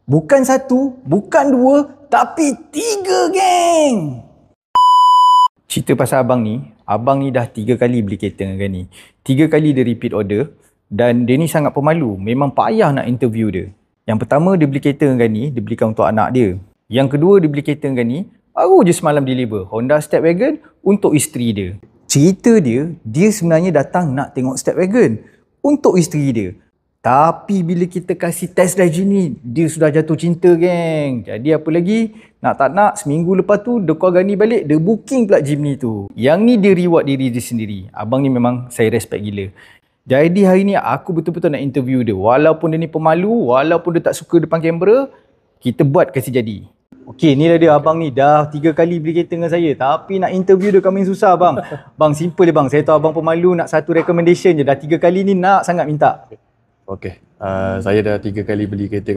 Bukan satu, bukan dua, tapi 3 geng. Cerita pasal abang ni dah 3 kali beli kereta dengan Gani. 3 kali dia repeat order dan dia ni sangat pemalu. Memang payah nak interview dia. Yang pertama dia beli kereta dengan Gani, dia belikan untuk anak dia. Yang kedua dia beli kereta dengan Gani, baru je semalam deliver Honda Stepwagon untuk isteri dia. Cerita dia sebenarnya datang nak tengok Stepwagon untuk isteri dia. Tapi bila kita kasih test drive ni, dia sudah jatuh cinta, geng. Jadi apa lagi? Nak tak nak, seminggu lepas tu, dia call Gani balik, dia booking pula Jimny tu. Yang ni dia reward diri dia sendiri. Abang ni memang saya respect gila. Jadi hari ni aku betul-betul nak interview dia. Walaupun dia ni pemalu, walaupun dia tak suka depan kamera, kita buat kasi jadi. Okey, ni lah dia abang ni. Dah 3 kali beli kereta dengan saya. Tapi nak interview dia kami susah, bang. Bang, simple je bang. Saya tahu abang pemalu, nak satu recommendation je. Dah 3 kali ni nak sangat minta. Okey, saya dah 3 kali beli kereta